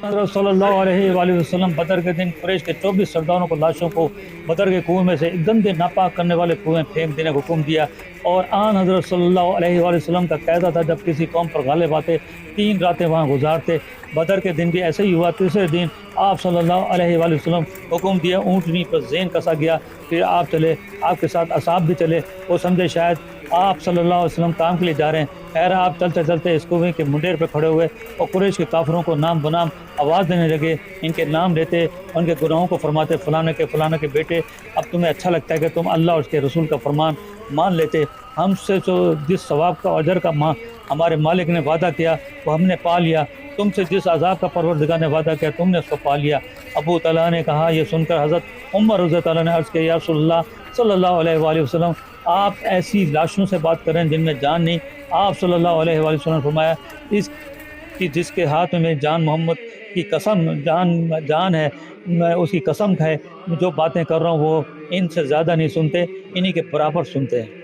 حضرت صلی اللہ علیہ وآلہ وسلم بدر کے دن قریش کے 24 سرداروں کو لاشوں کو بدر کے کنویں میں سے ایک گندے ناپاک کرنے والے کنویں پھینک دینے کا حکم دیا، اور آن حضرت صلی اللہ علیہ وآلہ وسلم کا قاعدہ تھا جب کسی قوم پر غالب آتے 3 راتیں وہاں گزارتے۔ بدر کے دن بھی ایسے ہی ہوا۔ تیسرے دن آپ صلی اللہ علیہ وآلہ وسلم حکم دیا، اونٹنی پر زین کسا گیا، پھر آپ چلے، آپ کے ساتھ اصحاب بھی چلے۔ وہ سمجھے شاید آپ صلی اللہ علیہ وسلم کام کے لیے جا رہے ہیں، خیر آپ چلتے چلتے اس کنویں کے منڈیر پہ کھڑے ہوئے اور قریش کے کافروں کو نام بنام آواز دینے لگے، ان کے نام لیتے، ان کے گناہوں کو فرماتے، فلانے کے بیٹے، اب تمہیں اچھا لگتا ہے کہ تم اللہ اور اس کے رسول کا فرمان مان لیتے، ہم سے جو جس ثواب کا اجر کا ہمارے مالک نے وعدہ کیا وہ ہم نے پا لیا، تم سے جس عذاب کا پروردگار نے وعدہ کیا تم نے اس کو پا لیا۔ ابو طلحہ نے کہا، یہ سن کر حضرت عمر رضی اللہ عنہ نے عرض کیا، یا رسول اللہ صلی اللہ علیہ وآلہ وسلم، آپ ایسی لاشوں سے بات کریں جن میں جان نہیں۔ آپ صلی اللہ علیہ وآلہ وسلم نے فرمایا، اس کی جس کے ہاتھ میں جان محمد کی قسم، جان ہے، میں اس کی قسم ہے، جو باتیں کر رہا ہوں وہ ان سے زیادہ نہیں سنتے، انہی کے برابر سنتے ہیں۔